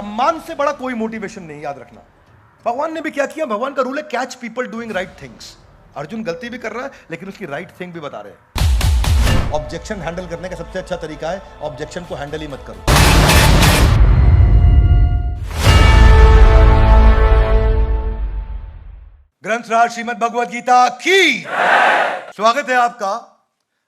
सम्मान से बड़ा कोई मोटिवेशन नहीं, याद रखना। भगवान ने भी क्या किया, भगवान का रूल है catch people doing right things. Arjun गलती भी कर रहा है लेकिन उसकी राइट थिंग भी बता रहे हैं। ऑब्जेक्शन हैंडल करने का सबसे अच्छा तरीका है ऑब्जेक्शन को हैंडल ही मत करो। ग्रंथराज श्रीमद् भगवद गीता की स्वागत है आपका।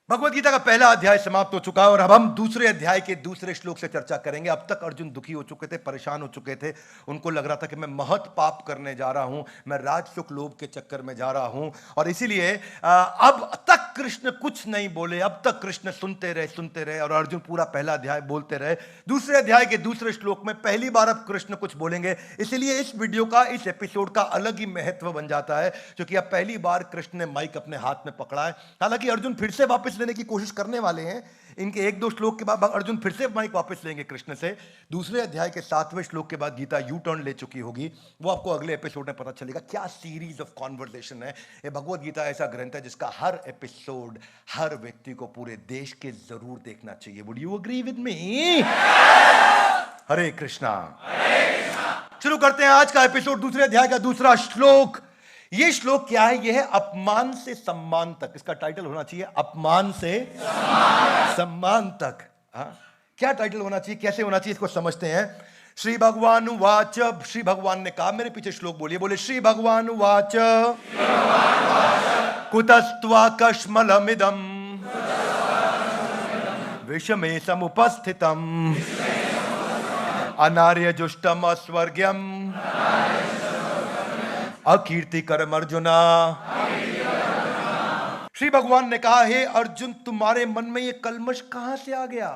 भगवद गीता का पहला अध्याय समाप्त हो चुका है और अब हम दूसरे अध्याय के दूसरे श्लोक से चर्चा करेंगे। अब तक अर्जुन दुखी हो चुके थे, परेशान हो चुके थे, उनको लग रहा था कि मैं महत पाप करने जा रहा हूं, मैं राजसुख लोभ के चक्कर में जा रहा हूं और इसीलिए अब तक कृष्ण कुछ नहीं बोले। अब तक कृष्ण सुनते रहे और अर्जुन पूरा पहला अध्याय बोलते रहे। दूसरे अध्याय के दूसरे श्लोक में पहली बार अब कृष्ण कुछ बोलेंगे, इसीलिए इस वीडियो का, इस एपिसोड का अलग ही महत्व बन जाता है क्योंकि अब पहली बार कृष्ण ने माइक अपने हाथ में पकड़ा है। हालांकि अर्जुन फिर से वापस लेने की कोशिश करने वाले हैं। इनके एक दो श्लोक के बाद अर्जुन फिर से माइक वापस लेंगे कृष्ण से। दूसरे अध्याय के 7वें श्लोक के बाद गीता यू टर्न ले चुकी होगी, वो आपको अगले एपिसोड में पता चलेगा। क्या सीरीज ऑफ कॉन्वर्सेशन है ये। भगवद गीता ऐसा ग्रंथ है जिसका हर एपिसोड हर व्यक्ति को पूरे देश के जरूर देखना चाहिए। Would you agree with me? Hare Krishna. शुरू करते हैं आज का एपिसोड, दूसरे अध्याय का दूसरा श्लोक। ये श्लोक क्या है? यह है अपमान से सम्मान तक। इसका टाइटल होना चाहिए अपमान से सम्मान तक। क्या टाइटल होना चाहिए, कैसे होना चाहिए, इसको समझते हैं। श्री भगवान उवाच, श्री भगवान ने कहा, मेरे पीछे श्लोक बोलिए, बोले श्री भगवान उवाच कुतस्त्वा कश्मलमिदं विषमे समुपस्थितम् अनार्य जुष्टम अस्वर्ग्यम अकीर्ति कर्म अर्जुना। श्री भगवान ने कहा, हे अर्जुन, तुम्हारे मन में ये कलमश कहां से आ गया?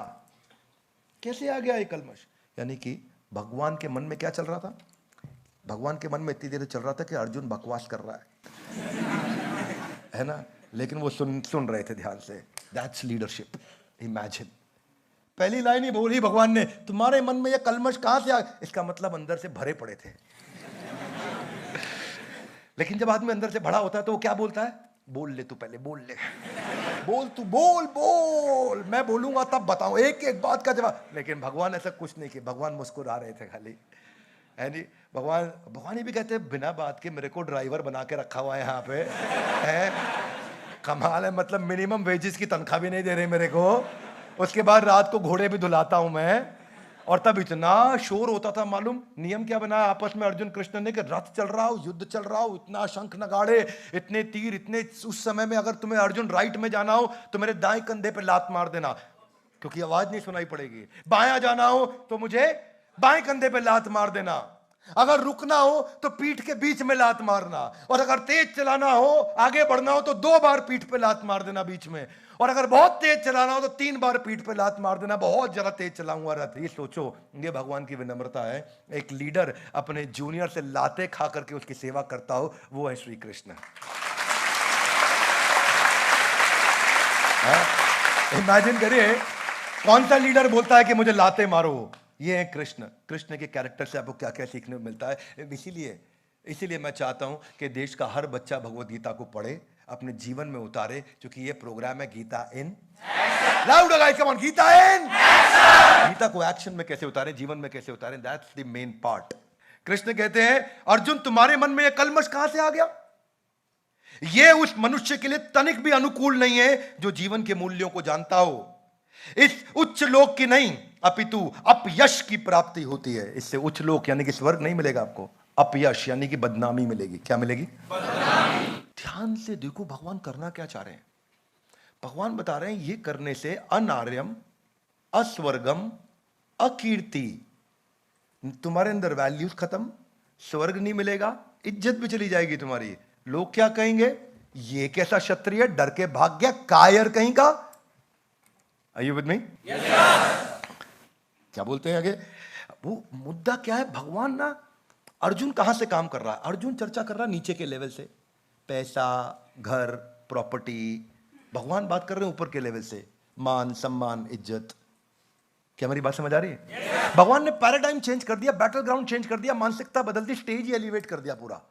कैसे आ गया ये कलमश? यानी कि भगवान के मन में क्या चल रहा था? भगवान के मन में इतनी देर चल रहा था कि अर्जुन बकवास कर रहा है ना, लेकिन वो सुन रहे थे ध्यान से। That's leadership. इमेजिन, पहली लाइन ही बोली भगवान ने, तुम्हारे मन में ये कलमश कहां से आ गया? इसका मतलब अंदर से भरे पड़े थे। लेकिन जब आदमी अंदर से भरा होता है तो वो क्या बोलता है? बोल ले तू, पहले बोल ले, बोल तू, बोल, मैं बोलूंगा तब बताऊं, एक एक बात का जवाब। लेकिन भगवान ऐसा कुछ नहीं किया, भगवान मुस्कुरा रहे थे खाली, है नहीं? भगवान ये भी कहते हैं, बिना बात के मेरे को ड्राइवर बना के रखा हुआ है यहाँ पे, है कमाल है। मतलब मिनिमम वेजेस की तनख्वाह भी नहीं दे रहे मेरे को, उसके बाद रात को घोड़े भी धुलाता हूं मैं। और तब इतना शोर होता था, मालूम नियम क्या बनाया आपस में अर्जुन कृष्ण ने कि रथ चल रहा हो, युद्ध चल रहा हो, इतना शंख नगाड़े, इतने तीर, इतने। उस समय में अगर तुम्हें अर्जुन राइट में जाना हो तो मेरे दाएं कंधे पे लात मार देना क्योंकि आवाज नहीं सुनाई पड़ेगी। बायां जाना हो तो मुझे बाएं कंधे पे लात मार देना। अगर रुकना हो तो पीठ के बीच में लात मारना, और अगर तेज चलाना हो, आगे बढ़ना हो तो 2 बार पीठ पे लात मार देना बीच में, और अगर बहुत तेज चलाना हो तो 3 बार पीठ पे लात मार देना। बहुत ज्यादा तेज चलाऊंगा रथ। ये सोचो, ये भगवान की विनम्रता है। एक लीडर अपने जूनियर से लाते खा करके उसकी सेवा करता हो, वो है श्री कृष्ण। इमेजिन करिए, कौन सा लीडर बोलता है कि मुझे लाते मारो? ये है कृष्ण। कृष्ण के कैरेक्टर से आपको क्या क्या सीखने को मिलता है। इसीलिए मैं चाहता हूं कि देश का हर बच्चा भगवद गीता को पढ़े, अपने जीवन में उतारे, क्योंकि ये प्रोग्राम है Gita in loud guys, come on, Gita in action. Gita को एक्शन में कैसे उतारें, जीवन में कैसे उतारें, that's the main part. Krishna कहते हैं, अर्जुन, तुम्हारे मन में ये कलमश कहां से आ गया? ये उस मनुष्य के लिए तनिक भी अनुकूल नहीं है जो जीवन के मूल्यों को जानता हो। इस उच्च लोक की नहीं अपितु अपयश की प्राप्ति होती है। इससे उच्च लोक यानी कि स्वर्ग नहीं मिलेगा आपको, अपयश यानी कि बदनामी मिलेगी। क्या मिलेगी? बदनामी। ध्यान से देखो भगवान करना क्या चाह रहे हैं। भगवान बता रहे हैं, ये करने से अनार्यम, अस्वर्गम, अकीर्ति, तुम्हारे अंदर वैल्यूज खत्म, स्वर्ग नहीं मिलेगा, इज्जत भी चली जाएगी तुम्हारी। लोग क्या कहेंगे? ये कैसा क्षत्रिय, डर के भाग गया, कायर कहीं का। Are you with me? Yes, sir. क्या बोलते हैं आगे? वो मुद्दा क्या है? भगवान ना, अर्जुन कहां से काम कर रहा है? अर्जुन चर्चा कर रहा है नीचे के लेवल से, पैसा, घर, प्रॉपर्टी। भगवान बात कर रहे हैं ऊपर के लेवल से, मान, सम्मान, इज्जत। क्या मेरी बात समझ आ रही है? yes, भगवान ने पैराडाइम चेंज कर दिया, बैटल ग्राउंड चेंज कर दिया, मानसिकता बदल दी, स्टेज ही एलिवेट कर दिया पूरा।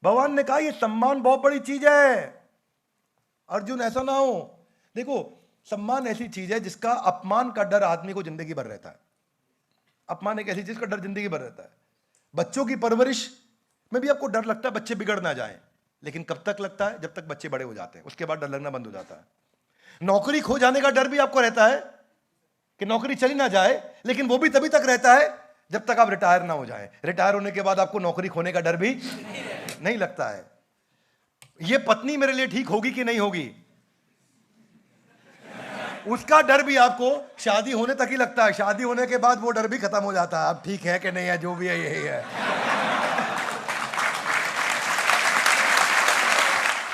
भगवान ने कहा, यह सम्मान बहुत बड़ी चीज है अर्जुन, ऐसा ना हो। देखो, सम्मान ऐसी चीज है जिसका अपमान का डर आदमी को जिंदगी भर रहता है। अपमान एक ऐसी चीज का डर जिंदगी भर रहता है। बच्चों की परवरिश में भी आपको डर लगता है बच्चे बिगड़ ना जाएं, लेकिन कब तक लगता है? जब तक बच्चे बड़े हो जाते हैं, उसके बाद डर लगना बंद हो जाता है। नौकरी खो जाने का डर भी आपको रहता है कि नौकरी चली ना जाए, लेकिन वो भी तभी तक रहता है जब तक आप रिटायर ना हो जाएं। रिटायर होने के बाद आपको नौकरी खोने का डर भी नहीं लगता है। ये पत्नी मेरे लिए ठीक होगी कि नहीं होगी, उसका डर भी आपको शादी होने तक ही लगता है। शादी होने के बाद वो डर भी खत्म हो जाता है, अब ठीक है कि नहीं है, जो भी है यही है।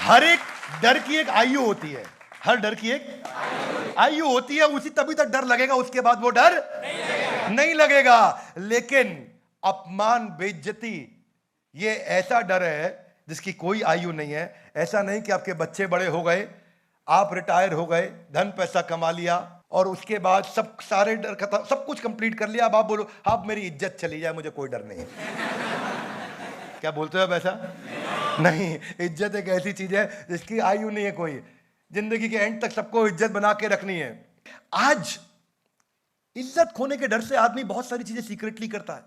हर एक डर की एक आयु होती है, हर डर की एक आयु होती है, उसी तभी तक डर लगेगा, उसके बाद वो डर नहीं लगेगा। लेकिन अपमान, बेइज्जती, ये ऐसा डर है जिसकी कोई आयु नहीं है। ऐसा नहीं कि आपके बच्चे बड़े हो गए, आप रिटायर हो गए, धन पैसा कमा लिया और उसके बाद सब सारे डर खत्म, सब कुछ कंप्लीट कर लिया, अब आप बोलो अब मेरी इज्जत चली जाए, मुझे कोई डर नहीं है। क्या बोलते हो आप ऐसा? नहीं, इज्जत एक ऐसी चीज है जिसकी आयु नहीं है कोई, जिंदगी के एंड तक सबको इज्जत बना के रखनी है। आज इज्जत खोने के डर से आदमी बहुत सारी चीजें सीक्रेटली करता है।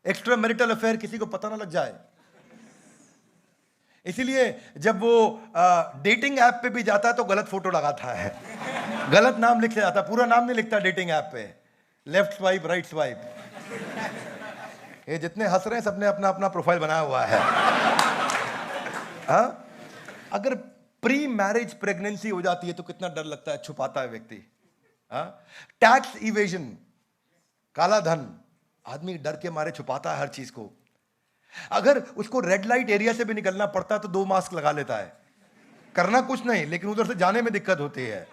एक्स्ट्रा मैरिटल अफेयर किसी को पता ना लग जाए, इसीलिए जब वो डेटिंग ऐप पे भी जाता है तो गलत फोटो लगाता है, गलत नाम लिख जाता है, पूरा नाम नहीं लिखता डेटिंग ऐप पे, लेफ्ट स्वाइप राइट स्वाइप। ये जितने हंस रहे हैं सबने अपना अपना प्रोफाइल बनाया हुआ है। अगर प्री मैरिज प्रेगनेंसी हो जाती है तो कितना डर लगता है, छुपाता है व्यक्ति। टैक्स इवेजन, काला धन, आदमी डर के मारे छुपाता है हर चीज को। अगर उसको रेड लाइट एरिया से भी निकलना पड़ता है तो 2 मास्क लगा लेता है, करना कुछ नहीं लेकिन उधर से जाने में दिक्कत होती है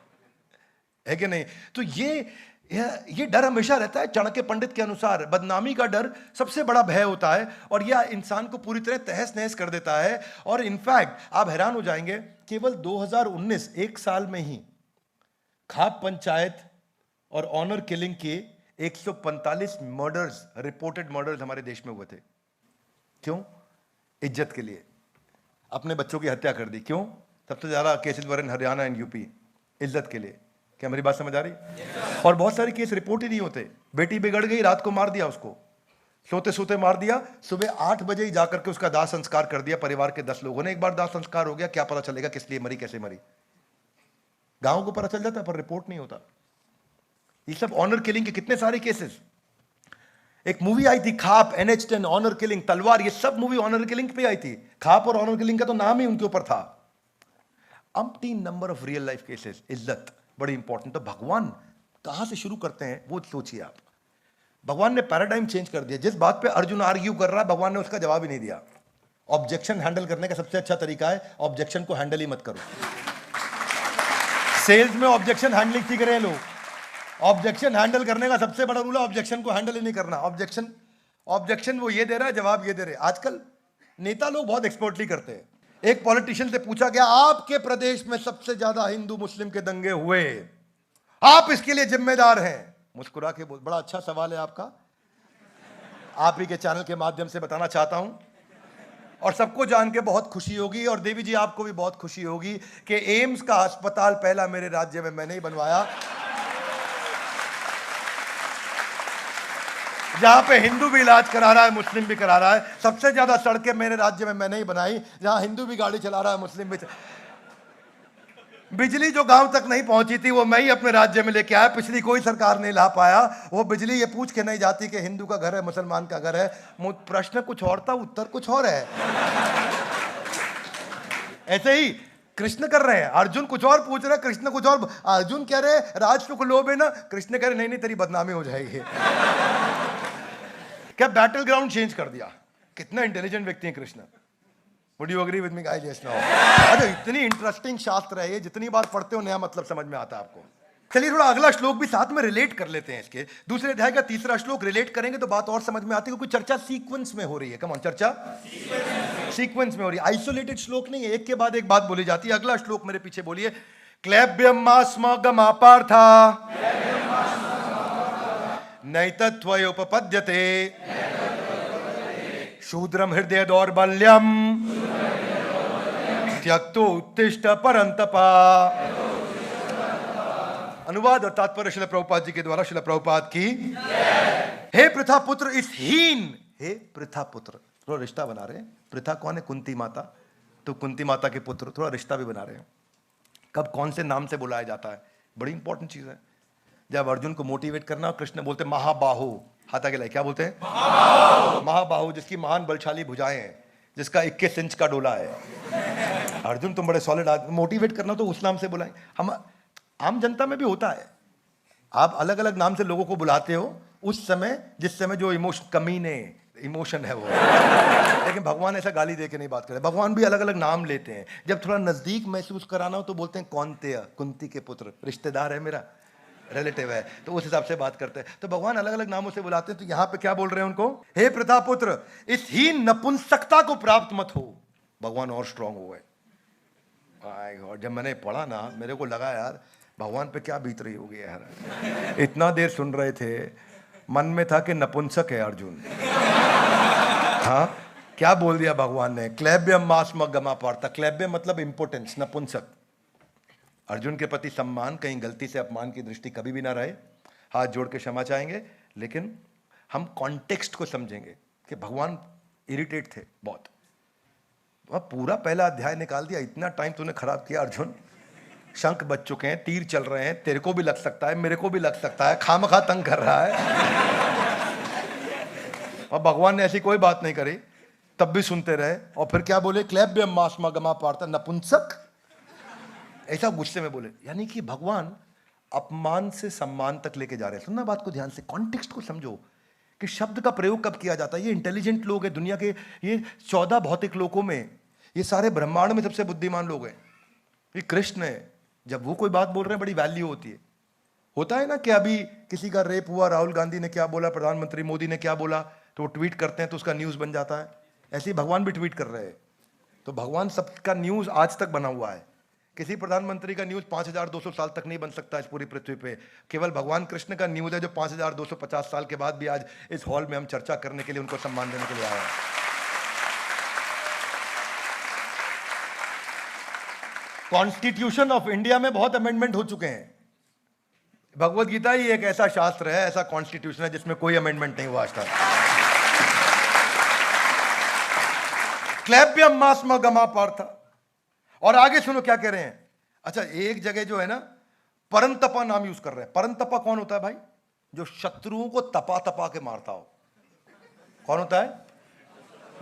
कि नहीं? तो ये डर हमेशा रहता है। चाणक्य पंडित के अनुसार बदनामी का डर सबसे बड़ा भय होता है और यह इंसान को पूरी तरह तहस नहस कर देता है। और इनफैक्ट आप हैरान हो जाएंगे, केवल 2019 एक साल में ही खाप पंचायत और ऑनर किलिंग के 145 मर्डर्स, रिपोर्टेड मर्डर्स हमारे देश में हुए थे। क्यों? इज्जत के लिए अपने बच्चों की हत्या कर दी। क्यों? सबसे ज्यादा cases were in Haryana and UP, इज्जत के लिए। क्या मेरी बात समझ आ रही? और बहुत सारे केस रिपोर्ट ही नहीं होते। बेटी बिगड़ गई, रात को मार दिया उसको, सोते सोते मार दिया, सुबह 8 बजे ही जाकर के उसका दाह संस्कार कर दिया परिवार के 10 लोगों ने। एक बार दाह संस्कार हो गया, क्या पता चलेगा किस लिए मरी, कैसे मरी? गांव को पता चल जाता पर रिपोर्ट नहीं होता। ये सब ऑनर किलिंग के कितने सारे केसेस। एक मूवी आई थी खाप, NH10, ऑनर किलिंग, तलवार, ये सब मूवी ऑनर किलिंग पे आई थी। खाप और ऑनर किलिंग का तो नाम ही उनके ऊपर था। Umpteen number of real life cases. इज्जत बड़ी इंपॉर्टेंट। तो भगवान कहां से शुरू करते हैं वो सोचिए आप। भगवान ने पैराडाइम चेंज कर दिया। जिस बात पे अर्जुन आर्ग्यू कर रहा है, भगवान ने उसका जवाब ही नहीं दिया। ऑब्जेक्शन हैंडल करने का सबसे अच्छा तरीका है ऑब्जेक्शन को हैंडल ही मत करो। सेल्स में ऑब्जेक्शन हैंडलिंग सीख रहे हैं लोग। ऑब्जेक्शन हैंडल करने का सबसे बड़ा रूल है ऑब्जेक्शन को हैंडल ही नहीं करना। ऑब्जेक्शन वो ये दे रहा है, जवाब ये दे रहे। आजकल नेता लोग बहुत एक्सपर्टली करते हैं। एक पॉलिटिशियन से पूछा गया, आपके प्रदेश में सबसे ज्यादा हिंदू मुस्लिम के दंगे हुए, आप इसके लिए जिम्मेदार हैं। मुस्कुरा के बोल, बड़ा अच्छा सवाल है आपका, आप ही के चैनल के माध्यम से बताना चाहता हूं और सबको जान के बहुत खुशी होगी और देवी जी आपको भी बहुत खुशी होगी कि एम्स का अस्पताल पहला मेरे राज्य में मैंने ही बनवाया, जहां पे हिंदू भी इलाज करा रहा है, मुस्लिम भी करा रहा है। सबसे ज्यादा सड़कें मेरे राज्य में मैंने ही बनाई, जहां हिंदू भी गाड़ी चला रहा है, मुस्लिम भी। बिजली जो गांव तक नहीं पहुंची थी वो मैं ही अपने राज्य में लेके आया, पिछली कोई सरकार नहीं ला पाया। वो बिजली ये पूछ के नहीं जाती कि हिंदू का घर है मुसलमान का घर है। प्रश्न कुछ और था, उत्तर कुछ और है। ऐसे ही कृष्ण कर रहे हैं, अर्जुन कुछ और पूछ रहे, कृष्ण कुछ और। अर्जुन कह रहे राज सुख लोभ है ना, कृष्ण कह रहे नहीं नहीं तेरी बदनामी हो जाएगी। क्या बैटल ग्राउंड चेंज कर दिया। कितना इंटेलिजेंट व्यक्ति है Krishna. Would you agree with me guys? Yes no. अरे इतनी इंटरेस्टिंग शास्त्र है ये, जितनी बार पढ़ते हो नया मतलब समझ में आता है आपको। चलिए थोड़ा अगला श्लोक भी साथ में रिलेट कर लेते हैं। इसके दूसरे अध्याय का 3रा श्लोक रिलेट करेंगे तो बात और समझ में आती है, क्योंकि चर्चा सीक्वेंस में हो रही है। कम ऑन, चर्चा सीक्वेंस में हो रही है, आइसोलेटेड श्लोक नहीं है, एक के बाद एक बात बोली जाती है। अगला श्लोक मेरे पीछे बोलिए, क्लैब्यमास्मगमापार्था नैतत्वयोपपद्यते शूद्रम हृदय दौर्बल्यम त्यक्तो उत्तिष्ठ परंतपा। अनुवाद और तात्पर्य शिला प्रभुपाद जी के द्वारा। शिला प्रभुपाद की हे प्रथा पुत्र इस हीन, हे प्रथा पुत्र, थोड़ा रिश्ता बना रहे हैं। प्रथा कौन है? कुंती माता, तो कुंती माता के पुत्र, थोड़ा रिश्ता भी बना रहे हैं। कब कौन से नाम से बुलाया जाता है, बड़ी इंपॉर्टेंट चीज है। जब अर्जुन को मोटिवेट करना, कृष्ण बोलते महाबाहु, हाथ आगे लाए, क्या बोलते हैं? महाबाहु, जिसकी महान बलशाली भुजाएं हैं, जिसका 21 इंच का डोला है। अर्जुन तुम बड़े सॉलिड आदमी, मोटिवेट करना तो उस नाम से बुलाएं। हम आम जनता में भी होता है, आप अलग अलग नाम से लोगों को बुलाते हो उस समय जिस समय जो इमोशन है वो। लेकिन भगवान ऐसा गाली दे के नहीं बात करते। भगवान भी अलग अलग नाम लेते हैं। जब थोड़ा नजदीक महसूस कराना हो तो बोलते हैं कौनतेय, कुंती के पुत्र, रिश्तेदार है मेरा, रिलेटिव है, तो उस हिसाब से बात करते हैं। तो भगवान अलग अलग नामों से बुलाते हैं। तो यहां पे क्या बोल रहे हैं उनको? हे प्रथा पुत्र इस हीन नपुंसकता को प्राप्त मत हो। भगवान और स्ट्रांग हो गए। जब मैंने पढ़ा ना, मेरे को लगा यार भगवान पे क्या बीत रही होगी यार। इतना देर सुन रहे थे, मन में था कि नपुंसक है अर्जुन। हाँ, क्या बोल दिया भगवान ने? क्लैब्यम मास्म गमा पार्था। क्लैब्य मतलब इंपोर्टेंस, नपुंसक। अर्जुन के प्रति सम्मान, कहीं गलती से अपमान की दृष्टि कभी भी ना रहे। हाथ जोड़ के क्षमा चाहेंगे, लेकिन हम कॉन्टेक्स्ट को समझेंगे कि भगवान इरिटेट थे बहुत। वह पूरा पहला अध्याय निकाल दिया। इतना टाइम तूने खराब किया अर्जुन। शंख बज चुके हैं, तीर चल रहे हैं, तेरे को भी लग सकता है, मेरे को भी लग सकता है, खामखा तंग कर रहा है। और भगवान ने ऐसी कोई बात नहीं करी, तब भी सुनते रहे। और फिर क्या बोले? क्लैब्य मास्मा गमा पार्था, नपुंसक, ऐसा गुस्से में बोले। यानी कि भगवान अपमान से सम्मान तक लेके जा रहे हैं। सुनना बात को ध्यान से, कॉन्टेक्स्ट को समझो कि शब्द का प्रयोग कब किया जाता है। ये इंटेलिजेंट लोग हैं दुनिया के, ये 14 भौतिक लोकों में, ये सारे ब्रह्मांड में सबसे बुद्धिमान लोग हैं। ये कृष्ण है। जब वो कोई बात बोल रहे हैं, बड़ी वैल्यू होती है। होता है ना कि अभी किसी का रेप हुआ, राहुल गांधी ने क्या बोला, प्रधानमंत्री मोदी ने क्या बोला, तो वो ट्वीट करते हैं तो उसका न्यूज बन जाता है। ऐसे ही भगवान भी ट्वीट कर रहे हैं। तो भगवान सबका न्यूज आज तक बना हुआ है। किसी प्रधानमंत्री का न्यूज 5200 साल तक नहीं बन सकता इस पूरी पृथ्वी पे। केवल भगवान कृष्ण का न्यूज है जो 5250 साल के बाद भी आज इस हॉल में हम चर्चा करने के लिए, उनको सम्मान देने के लिए आए हैं। कॉन्स्टिट्यूशन ऑफ इंडिया में बहुत अमेंडमेंट हो चुके हैं। भगवत गीता ही एक ऐसा शास्त्र है, ऐसा कॉन्स्टिट्यूशन है जिसमें कोई अमेंडमेंट नहीं हुआ आज तक। क्लैब्यम मास्म गमा पार्था। और आगे सुनो क्या कह रहे हैं। अच्छा, एक जगह जो है ना, परंतपा नाम यूज कर रहे हैं। परंतपा कौन होता है भाई? जो शत्रुओं को तपा तपा के मारता हो। कौन होता है?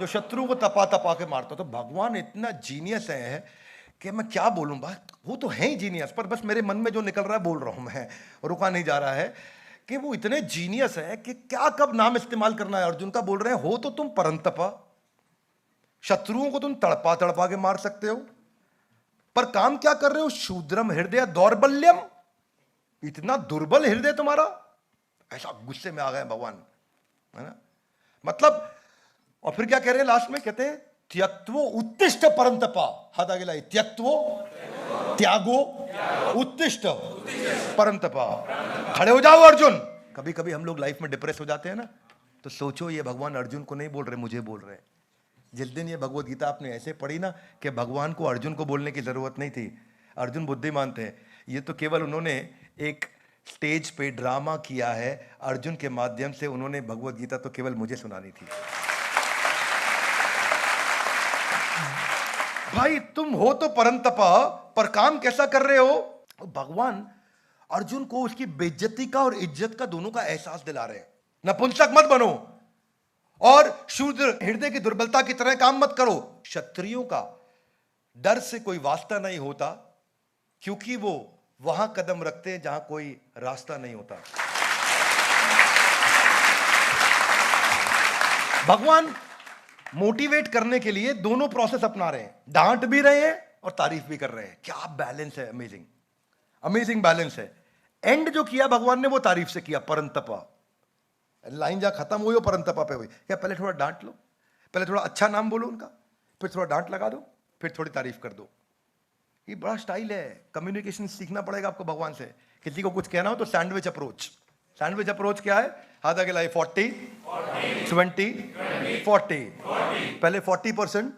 जो शत्रुओं को तपा तपा के मारता हो। तो भगवान इतना जीनियस है कि मैं क्या बोलूं। बात वो तो है ही जीनियस, पर बस मेरे मन में जो निकल रहा है बोल रहा हूं मैं, रुका नहीं जा रहा है। कि वो इतने जीनियस है कि क्या कब नाम इस्तेमाल करना है। अर्जुन का बोल रहे हैं, हो तो तुम परंतपा, शत्रुओं को तुम तड़पा तड़पा के मार सकते हो, पर काम क्या कर रहे हो? शूद्रम हृदय दौर्बल्यम, इतना दुर्बल हृदय तुम्हारा। ऐसा गुस्से में आ गए भगवान, है ना। मतलब, और फिर क्या कह रहे हैं लास्ट में? कहते हैं त्यक्त्वो उत्तिष्ठ परंतपा। हाथ आगे लाई, त्यक्त्वो, त्यागो, उत्तिष्ठ परंतपा। खड़े हो जाओ अर्जुन। कभी कभी हम लोग लाइफ में डिप्रेस हो जाते हैं ना, तो सोचो ये भगवान अर्जुन को नहीं बोल रहे, मुझे बोल रहे हैं। जिस दिन ये भगवत गीता आपने ऐसे पढ़ी ना कि भगवान को अर्जुन को बोलने की जरूरत नहीं थी, अर्जुन बुद्धिमान थे, ये तो केवल उन्होंने एक स्टेज पे ड्रामा किया है। अर्जुन के माध्यम से उन्होंने भगवत गीता तो केवल मुझे सुनानी थी। भाई तुम हो तो परंतपा, पर काम कैसा कर रहे हो? भगवान अर्जुन को उसकी बेइज्जती का और इज्जत का, दोनों का एहसास दिला रहे हैं। नपुंसक मत बनो और शूद्र हृदय की दुर्बलता की तरह काम मत करो। क्षत्रियों का डर से कोई वास्ता नहीं होता, क्योंकि वो वहां कदम रखते हैं जहां कोई रास्ता नहीं होता। भगवान मोटिवेट करने के लिए दोनों प्रोसेस अपना रहे हैं, डांट भी रहे हैं और तारीफ भी कर रहे हैं। क्या बैलेंस है, अमेजिंग अमेजिंग बैलेंस है। एंड जो किया भगवान ने वो तारीफ से किया, परंतपा। लाइन जहां खत्म हुई वो परंतपा पे हुई। क्या पहले थोड़ा डांट लो, पहले थोड़ा अच्छा नाम बोलो उनका, फिर थोड़ा डांट लगा दो, फिर थोड़ी तारीफ कर दो। ये बड़ा स्टाइल है। कम्युनिकेशन सीखना पड़ेगा आपको भगवान से। किसी को कुछ कहना हो तो सैंडविच अप्रोच। सैंडविच अप्रोच क्या है? हाथ आगे लाए, 40 20 40। पहले 40%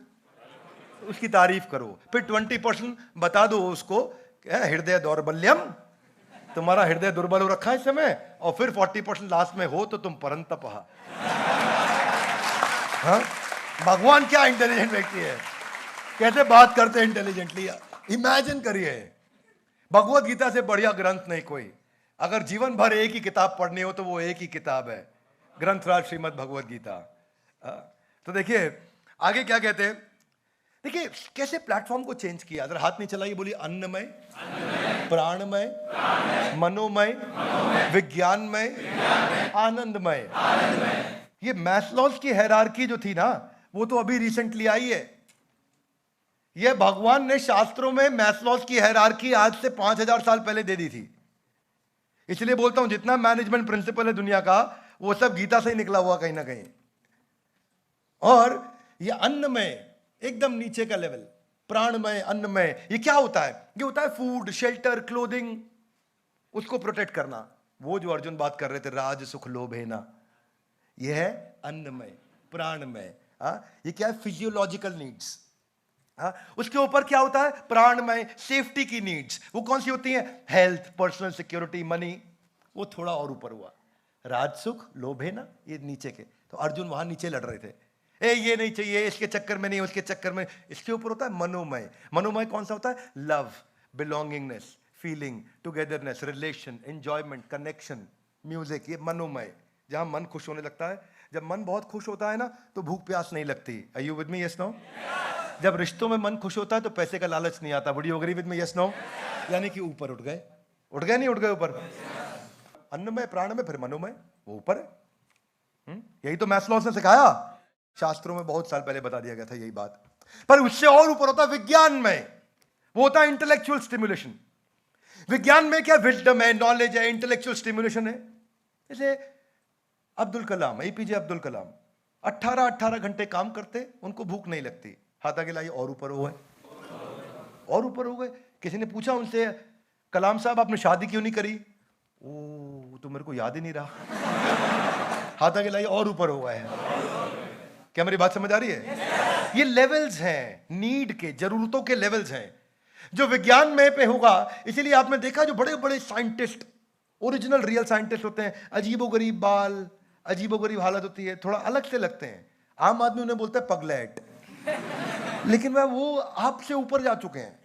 उसकी तारीफ करो, फिर 20% बता दो उसको हृदय दौर्बल्यम तुम्हारा हृदय दुर्बल हो रखा है इस समय, और फिर 40% लास्ट में हो तो तुम परंतप। हाँ, भगवान क्या इंटेलिजेंट व्यक्ति है, कैसे बात करते हैं इंटेलिजेंटली। इमेजिन करिए, भगवत गीता से बढ़िया ग्रंथ नहीं कोई। अगर जीवन भर एक ही किताब पढ़नी हो तो वो एक ही किताब है, ग्रंथराज श्रीमद् भगवत गीता। तो देखिए आगे क्या कहते हैं, देखिए कैसे प्लेटफॉर्म को चेंज किया। अगर हाथ नहीं चलाइए, बोलिए अन्नमय, प्राणमय, मनोमय, विज्ञानमय, आनंदमय। ये मैस्लोस की हायरार्की जो थी ना, वो तो अभी रिसेंटली आई है। ये भगवान ने शास्त्रों में मैस्लोस की हायरार्की आज से 5000 साल पहले दे दी थी। इसलिए बोलता हूं जितना मैनेजमेंट प्रिंसिपल है दुनिया का, वो सब गीता से ही निकला हुआ कहीं ना कहीं। और ये अन्नमय एकदम नीचे का लेवल, प्राणमय, अन्नमय, ये क्या होता है? ये होता है फूड, शेल्टर, क्लोथिंग, उसको प्रोटेक्ट करना। वो जो अर्जुन बात कर रहे थे, राज सुख लोभ है ना, ये है अन्नमय, प्राणमय। ये क्या है? Physiological needs. उसके ऊपर क्या होता है? प्राणमय, सेफ्टी की नीड्स। वो कौन सी होती है? Health, personal security, money. वो थोड़ा और ऊपर हुआ, राजसुख लोभ है ना, ये नीचे के। तो अर्जुन वहां नीचे लड़ रहे थे, ये नहीं चाहिए, इसके चक्कर में नहीं, उसके चक्कर में। इसके ऊपर होता है मनोमय। मनोमय कौन सा होता है? Love, belongingness, feeling, togetherness, relation, enjoyment, connection, music. ये मनोमय, जहां मन खुश होने लगता है। जब मन बहुत खुश होता है ना, तो भूख प्यास नहीं लगती। Are you with me? Yes no? जब रिश्तों में मन खुश होता है तो पैसे का लालच नहीं आता। Would you agree with me? Yes no? यानी कि ऊपर उठ गए, उठ गए नहीं उठ गए ऊपर। अन्नमय, प्राणमय, फिर मनोमय, वो ऊपर है। यही तो मैस्लोस ने सिखाया, शास्त्रों में बहुत साल पहले बता दिया गया था यही बात। पर उससे और ऊपर होता है विज्ञानमय। वो होता है इंटेलेक्चुअल स्टिमुलेशन। विज्ञान में क्या? विजडम है, नॉलेज है, इंटेलेक्चुअल स्टिमुलेशन है। जैसे अब्दुल कलाम, एपीजे अब्दुल कलाम 18 घंटे काम करते, उनको भूख नहीं लगती। हाथ आगे लाइए, और ऊपर हो गए, और ऊपर हो गए। किसी ने पूछा उनसे, कलाम साहब आपने शादी क्यों नहीं करी? ओ, तो मेरे को याद ही नहीं रहा। हाथ आगे लाइए, और ऊपर हो गए हैं। क्या मेरी बात समझ आ रही है? ये लेवल्स हैं, नीड के, जरूरतों के लेवल्स हैं, जो विज्ञान में पे होगा। इसीलिए आपने देखा जो बड़े बड़े साइंटिस्ट, ओरिजिनल रियल साइंटिस्ट होते हैं, अजीबोगरीब बाल, अजीबोगरीब हालत होती है, थोड़ा अलग से लगते हैं। आम आदमी उन्हें बोलता है पगलैट, लेकिन वह वो आपसे ऊपर जा चुके हैं।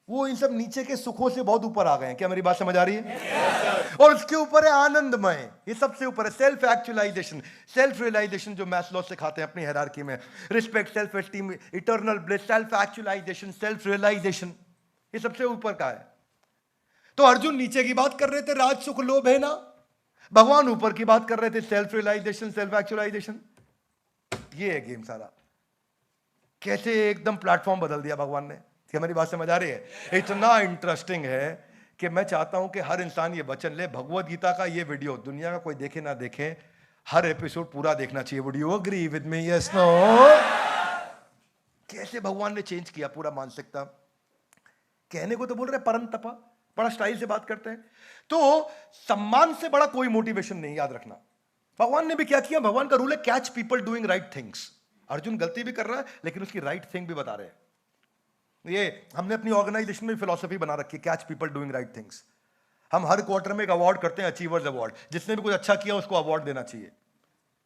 वो इन सब नीचे के सुखों से बहुत ऊपर आ गए हैं। क्या मेरी बात समझ आ रही है? और उसके ऊपर है आनंदमय, ये सबसे ऊपर है। सेल्फ एक्चुअलाइजेशन, सेल्फ रियलाइजेशन, जो मैस्लोस सिखाते हैं अपनी हायरार्की में। Respect, self esteem, eternal bliss, self actualisation, self realisation, ये सबसे ऊपर का है। तो अर्जुन नीचे की बात कर रहे थे, राज सुख लोभ है ना। भगवान ऊपर की बात कर रहे थे, सेल्फ रियलाइजेशन, सेल्फ एक्चुअलाइजेशन। ये है गेम सारा। कैसे एकदम प्लेटफॉर्म बदल दिया भगवान ने। क्या मेरी बात समझ आ रही है? इतना इंटरेस्टिंग है कि मैं चाहता हूं कि हर इंसान ये वचन ले, भगवत गीता का ये वीडियो दुनिया का कोई देखे ना देखे, हर एपिसोड पूरा देखना चाहिए। Would you agree with me? Yes no? कैसे भगवान ने चेंज किया पूरा मानसिकता। कहने को तो बोल रहे परम तपा, बड़ा स्टाइल से बात करते हैं। तो सम्मान से बड़ा कोई मोटिवेशन नहीं, याद रखना। भगवान ने भी क्या किया? भगवान का रूल है catch people doing right things. Arjun गलती भी कर रहा है, लेकिन उसकी राइट थिंग भी बता रहे हैं। ये हमने अपनी ऑर्गेनाइजेशन में फिलॉसफी बना रखी है, catch people doing right things. हम हर क्वार्टर में एक अवार्ड करते हैं, अचीवर्स अवार्ड। जिसने भी कुछ अच्छा किया उसको अवार्ड देना चाहिए।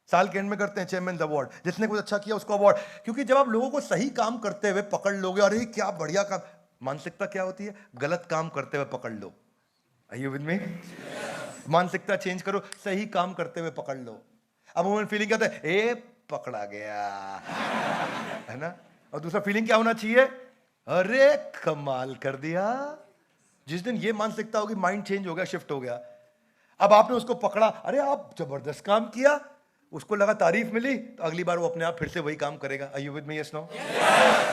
साल के एंड में करते हैं चेयरमैन अवार्ड, जिसने कुछ अच्छा किया उसको अवार्ड। क्योंकि जब आप लोगों को सही काम करते हुए पकड़ लोगे, अरे क्या बढ़िया काम, मानसिकता क्या होती है? गलत काम करते हुए पकड़ लो। Are you with me? मानसिकता चेंज करो, सही काम करते हुए पकड़ लो। अब मोमेंट फीलिंग क्या होता है? ए पकड़ा गया, है ना। और दूसरा फीलिंग क्या होना चाहिए? अरे कमाल कर दिया। जिस दिन ये मानसिकता होगी, माइंड चेंज हो गया, शिफ्ट हो गया। अब आपने उसको पकड़ा, अरे आप जबरदस्त काम किया, उसको लगा तारीफ मिली, तो अगली बार वो अपने आप फिर से वही काम करेगा। Are you with me? Yes no?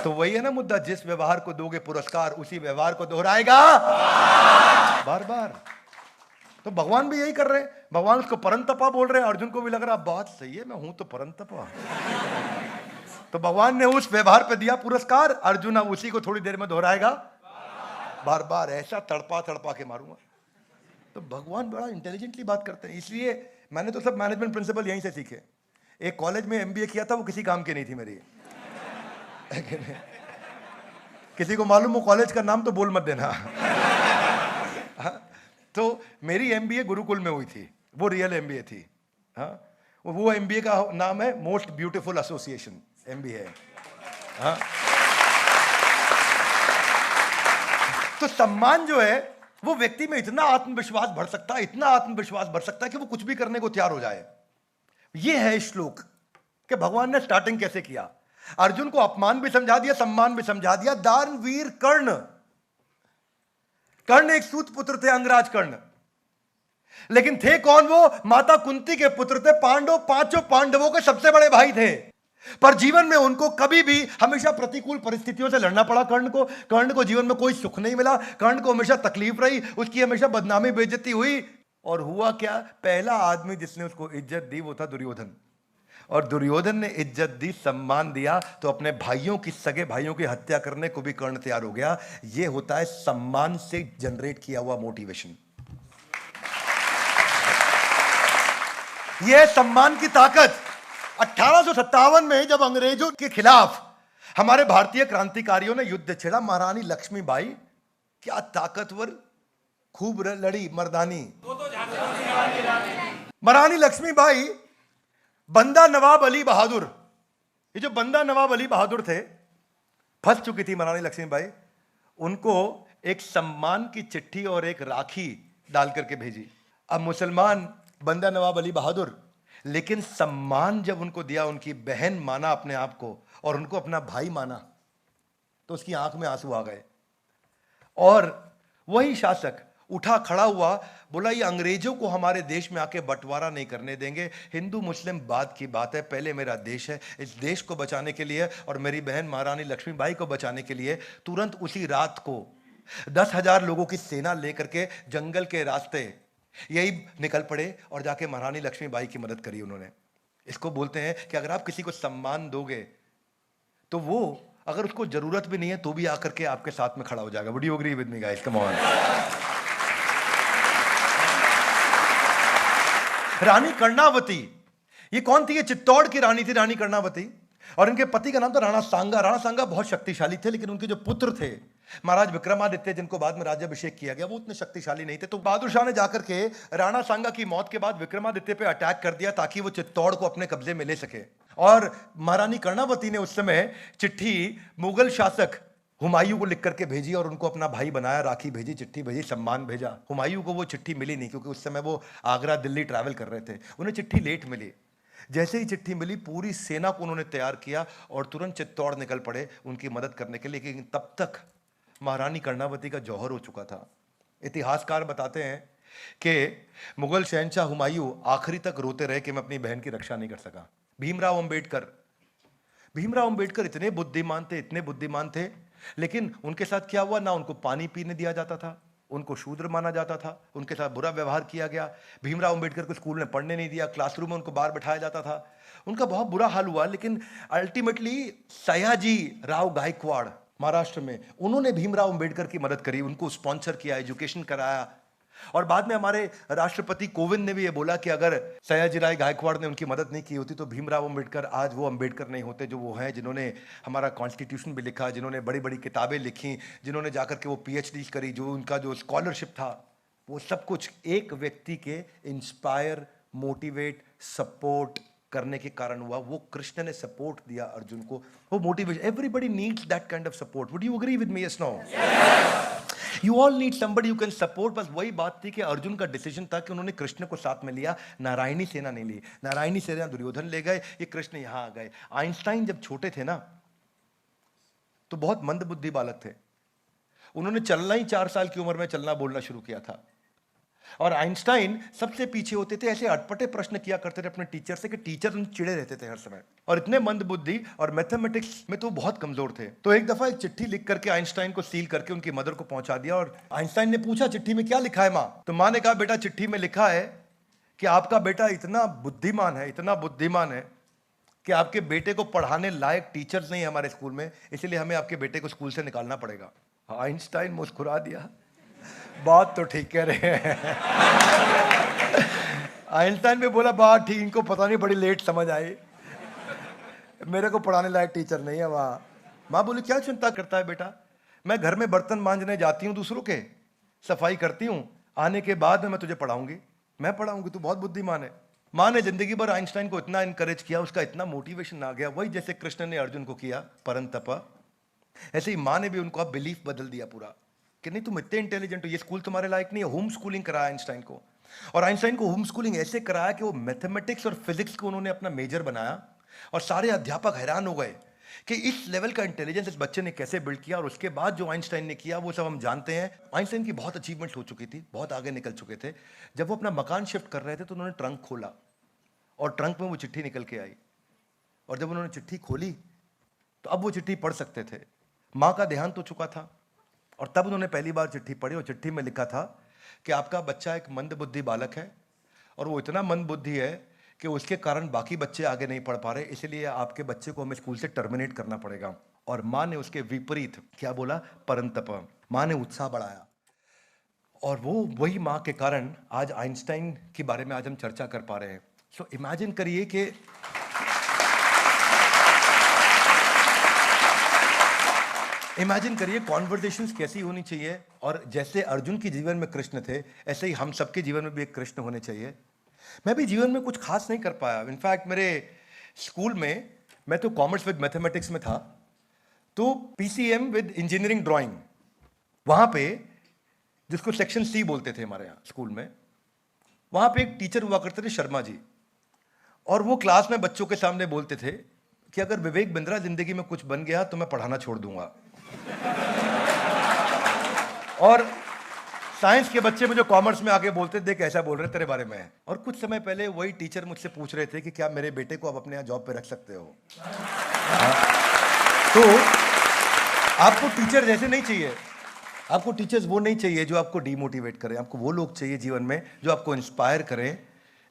तो वही है ना मुद्दा, जिस व्यवहार को दोगे पुरस्कार, उसी व्यवहार को दोहराएगा बार बार। तो भगवान भी यही कर रहे हैं। भगवान उसको परंतपा बोल रहे हैं, अर्जुन को भी लग रहा बात सही है, मैं हूं तो परंतपा। तो भगवान ने उस व्यवहार पे दिया पुरस्कार, अर्जुन अब उसी को थोड़ी देर में दोहराएगा बार बार। ऐसा तड़पा तड़पा के मारूंगा। तो भगवान बड़ा इंटेलिजेंटली बात करते हैं। इसलिए मैंने तो सब मैनेजमेंट प्रिंसिपल यहीं से सीखे। एक कॉलेज में एमबीए किया था, वो किसी काम की नहीं थी मेरी। किसी को मालूम हो कॉलेज का नाम तो बोल मत देना। तो मेरी एमबीए गुरुकुल में हुई थी, वो रियल एमबीए थी। हाँ, वो एमबीए का नाम है मोस्ट ब्यूटीफुल एसोसिएशन एमबीए। हाँ, तो सम्मान जो है वो व्यक्ति में इतना आत्मविश्वास भर सकता है, इतना आत्मविश्वास भर सकता है कि वो कुछ भी करने को तैयार हो जाए। ये है श्लोक कि भगवान ने स्टार्टिंग कैसे किया। अर्जुन को अपमान भी समझा दिया, सम्मान भी समझा दिया। दानवीर कर्ण, कर्ण एक सूत पुत्र थे, अंगराज कर्ण, लेकिन थे कौन वो? माता कुंती के पुत्र थे। पांडव, पांचों पांडवों के सबसे बड़े भाई थे, पर जीवन में उनको कभी भी हमेशा प्रतिकूल परिस्थितियों से लड़ना पड़ा। कर्ण को जीवन में कोई सुख नहीं मिला, कर्ण को हमेशा तकलीफ रही, उसकी हमेशा बदनामी बेइज्जती हुई। और हुआ क्या? पहला आदमी जिसने उसको इज्जत दी वो था दुर्योधन। और दुर्योधन ने इज्जत दी, सम्मान दिया, तो अपने भाइयों की, सगे भाइयों की हत्या करने को भी कर्ण तैयार हो गया। यह होता है सम्मान से जनरेट किया हुआ मोटिवेशन। यह सम्मान की ताकत। 1857 में जब अंग्रेजों के खिलाफ हमारे भारतीय क्रांतिकारियों ने युद्ध छेड़ा, महारानी लक्ष्मीबाई क्या ताकतवर, खूब लड़ी मर्दानी। महारानी लक्ष्मीबाई, बंदा नवाब अली बहादुर, ये जो बंदा नवाब अली बहादुर थे, फंस चुकी थी महारानी लक्ष्मीबाई। उनको एक सम्मान की चिट्ठी और एक राखी डाल करके भेजी। अब मुसलमान बंदा नवाब अली बहादुर, लेकिन सम्मान जब उनको दिया, उनकी बहन माना अपने आप को और उनको अपना भाई माना, तो उसकी आंख में आंसू आ गए। और वही शासक उठा खड़ा हुआ, बोला ये अंग्रेजों को हमारे देश में आके बंटवारा नहीं करने देंगे। हिंदू मुस्लिम बाद की बात है, पहले मेरा देश है। इस देश को बचाने के लिए और मेरी बहन महारानी लक्ष्मीबाई को बचाने के लिए तुरंत उसी रात को 10,000 लोगों की सेना लेकर के जंगल के रास्ते यही निकल पड़े और जाके महारानी लक्ष्मीबाई की मदद करी उन्होंने। इसको बोलते हैं कि अगर आप किसी को सम्मान दोगे तो वो, अगर उसको जरूरत भी नहीं है तो भी आकर के आपके साथ में खड़ा हो जाएगा। Would you agree with me guys? Come on. Rani Karnavati, ये कौन थी? ये चित्तौड़ की रानी थी, रानी कर्णावती। और इनके पति का नाम था राणा सांगा। राणा सांगा बहुत शक्तिशाली थे, लेकिन उनके जो पुत्र थे महाराज विक्रमादित्य, जिनको बाद में राज्याभिषेक किया गया, वो उतने शक्तिशाली नहीं थे। तो बहादुर शाह ने जाकर के राणा सांगा की मौत के बाद विक्रमादित्य पे अटैक कर दिया ताकि वो चित्तौड़ को अपने कब्जे में ले सके। और महारानी कर्णावती ने उस समय चिट्ठी मुगल शासक हुमायूं को लिख करके भेजी और उनको अपना भाई बनाया, राखी भेजी, चिट्ठी भेजी, सम्मान भेजा। हुमायूं को वो चिट्ठी मिली नहीं, क्योंकि उस समय वो आगरा दिल्ली ट्रैवल कर रहे थे, उन्हें चिट्ठी लेट मिली। जैसे ही चिट्ठी मिली, पूरी सेना को उन्होंने तैयार किया और तुरंत चित्तौड़ निकल पड़े उनकी मदद करने के लिए। लेकिन तब तक महारानी कर्णावती का जौहर हो चुका था। इतिहासकार बताते हैं कि मुगल शहंशाह हुमायूं आखिरी तक रोते रहे कि मैं अपनी बहन की रक्षा नहीं कर सका। भीमराव अंबेडकर इतने बुद्धिमान थे, इतने बुद्धिमान थे, लेकिन उनके साथ क्या हुआ? ना उनको पानी पीने दिया जाता था, उनको शूद्र माना जाता था, उनके साथ बुरा व्यवहार किया गया। भीमराव अंबेडकर को स्कूल में पढ़ने नहीं दिया, क्लासरूम में उनको बाहर बैठाया जाता था, उनका बहुत बुरा हाल हुआ। लेकिन अल्टीमेटली सयाजी राव गायकवाड़ महाराष्ट्र में, उन्होंने भीमराव अंबेडकर की मदद करी, उनको स्पॉन्सर किया, एजुकेशन कराया। और बाद में हमारे राष्ट्रपति कोविंद ने भी ये बोला कि अगर सयाजीराव गायकवाड़ ने उनकी मदद नहीं की होती तो भीमराव अंबेडकर आज वो अंबेडकर नहीं होते जो वो हैं, जिन्होंने हमारा कॉन्स्टिट्यूशन भी लिखा, जिन्होंने बड़ी बड़ी किताबें लिखी, जिन्होंने जाकर के वो पीएचडी करी, जो उनका जो स्कॉलरशिप था, वो सब कुछ एक व्यक्ति के इंस्पायर, मोटिवेट, सपोर्ट करने के कारण हुआ। वो कृष्ण ने सपोर्ट दिया अर्जुन को, वो motivation. Everybody needs that kind of support. Would you agree with me? Yes, no? You all need somebody you can support. बस वही बात थी कि अर्जुन का डिसीजन था कि उन्होंने कृष्ण को साथ में लिया, नारायणी सेना नहीं ली। नारायणी सेना दुर्योधन ले गए, ये कृष्ण यहां आ गए। आइंस्टाइन जब छोटे थे ना, तो बहुत मंदबुद्धि बालक थे। उन्होंने चलना ही 4 साल की उम्र में चलना बोलना शुरू किया था। और आइंस्टाइन सबसे पीछे होते थे, ऐसे अटपटे प्रश्न किया करते थे अपने टीचर से कि टीचर उन चिड़े रहते थे हर समय। और इतने मंदबुद्धि और मैथमेटिक्स में तो बहुत कमजोर थे। तो एक दफा एक चिट्ठी लिख करके आइंस्टाइन को सील करके उनकी मदर को पहुंचा दिया। और आइंस्टाइन ने पूछा, चिट्ठी में क्या लिखा है माँ? तो माँ ने कहा, बेटा चिट्ठी में लिखा है कि आपका बेटा इतना बुद्धिमान है, इतना बुद्धिमान है कि आपके बेटे को पढ़ाने लायक टीचर्स नहीं है हमारे स्कूल में, इसलिए हमें आपके बेटे को स्कूल से निकालना पड़ेगा। आइंस्टाइन मुस्कुरा दिया, बात तो ठीक कह रहे हैं। आइंस्टाइन ने बोला, बात ठीक, इनको पता नहीं बड़ी लेट समझ आई, मेरे को पढ़ाने लायक टीचर नहीं है वहाँ। माँ बोली, क्या चिंता करता है बेटा, मैं घर में बर्तन मांजने जाती हूँ दूसरों के, सफाई करती हूँ, आने के बाद में मैं तुझे पढ़ाऊंगी, मैं पढ़ाऊंगी, तू बहुत बुद्धिमान है। माँ ने जिंदगी भर आइंस्टाइन को इतना इनकरेज किया, उसका इतना मोटिवेशन आ गया, वही जैसे कृष्ण ने अर्जुन को किया परंतपा, ऐसे ही माँ ने भी उनको अब बिलीफ बदल दिया पूरा कि नहीं तुम इतने इंटेलिजेंट हो, ये स्कूल तुम्हारे लायक नहीं है। होम स्कूलिंग कराया आइंस्टाइन को, और आइंस्टाइन को होम स्कूलिंग ऐसे कराया कि वो मैथमेटिक्स और फिजिक्स को उन्होंने अपना मेजर बनाया, और सारे अध्यापक हैरान हो गए कि इस लेवल का इंटेलिजेंस इस बच्चे ने कैसे बिल्ड किया। और उसके बाद जो आइंस्टाइन ने किया वो सब हम जानते हैं। आइंस्टाइन की बहुत अचीवमेंट हो चुकी थी, बहुत आगे निकल चुके थे। जब वो अपना मकान शिफ्ट कर रहे थे तो उन्होंने ट्रंक खोला, और ट्रंक में वो चिट्ठी निकल के आई, और जब उन्होंने चिट्ठी खोली तो अब वो चिट्ठी पढ़ सकते थे। माँ का देहांत हो चुका था, और तब उन्होंने पहली बार चिट्ठी पढ़ी, और चिट्ठी में लिखा था कि आपका बच्चा एक मंदबुद्धि बालक है, और वो इतना मंदबुद्धि है कि उसके कारण बाकी बच्चे आगे नहीं पढ़ पा रहे, इसलिए आपके बच्चे को हमें स्कूल से टर्मिनेट करना पड़ेगा। और माँ ने उसके विपरीत क्या बोला, परंतप। माँ ने उत्साह बढ़ाया, और वो वही माँ के कारण आज आइंस्टाइन के बारे में आज हम चर्चा कर पा रहे हैं। सो इमेजिन करिए कि कॉन्वर्सेशंस कैसी होनी चाहिए, और जैसे अर्जुन के जीवन में कृष्ण थे, ऐसे ही हम सबके जीवन में भी एक कृष्ण होने चाहिए। मैं भी जीवन में कुछ खास नहीं कर पाया। इनफैक्ट मेरे स्कूल में, मैं तो कॉमर्स विद मैथमेटिक्स में था, तो पीसीएम विद इंजीनियरिंग ड्राइंग, वहां पे जिसको सेक्शन सी बोलते थे हमारे यहाँ स्कूल में, वहां पे एक टीचर हुआ करते थे शर्मा जी, और वो क्लास में बच्चों के सामने बोलते थे कि अगर विवेक बिंद्रा जिंदगी में कुछ बन गया तो मैं पढ़ाना छोड़ दूंगा। और साइंस के बच्चे मुझे कॉमर्स में आके बोलते थे कैसा बोल रहे तेरे बारे में। और कुछ समय पहले वही टीचर मुझसे पूछ रहे थे कि क्या मेरे बेटे को आप अपने यहाँ जॉब पे रख सकते हो। तो आपको टीचर जैसे नहीं चाहिए, आपको टीचर्स वो नहीं चाहिए जो आपको डीमोटिवेट करें, आपको वो लोग चाहिए जीवन में जो आपको इंस्पायर करें।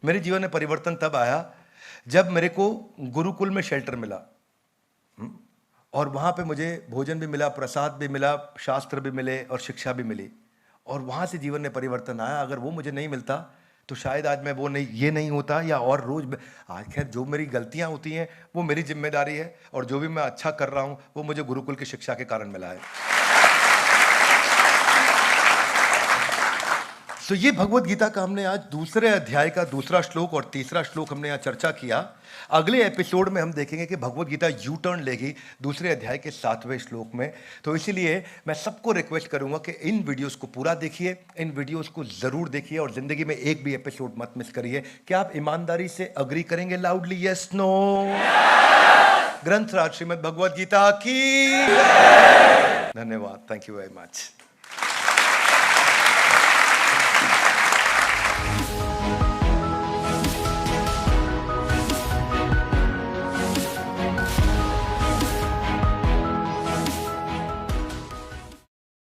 मेरे जीवन में परिवर्तन तब आया जब मेरे को गुरुकुल में शेल्टर मिला, और वहाँ पे मुझे भोजन भी मिला, प्रसाद भी मिला, शास्त्र भी मिले और शिक्षा भी मिली, और वहाँ से जीवन में परिवर्तन आया। अगर वो मुझे नहीं मिलता तो शायद आज मैं वो नहीं, ये नहीं होता, या और रोज आज खैर जो मेरी गलतियाँ होती हैं वो मेरी जिम्मेदारी है, और जो भी मैं अच्छा कर रहा हूँ वो मुझे गुरुकुल की शिक्षा के कारण मिला है। तो ये भगवत गीता का हमने आज दूसरे अध्याय का दूसरा श्लोक और तीसरा श्लोक हमने यहाँ चर्चा किया। अगले एपिसोड में हम देखेंगे कि भगवत गीता यू टर्न लेगी दूसरे अध्याय के 7वें श्लोक में। तो इसीलिए मैं सबको रिक्वेस्ट करूंगा कि इन वीडियोस को पूरा देखिए, इन वीडियोस को जरूर देखिए, और जिंदगी में एक भी एपिसोड मत मिस करिए। क्या आप ईमानदारी से अग्री करेंगे loudly, yes no? ग्रंथराज Shrimad Bhagavad Gita की धन्यवाद। Thank you very much.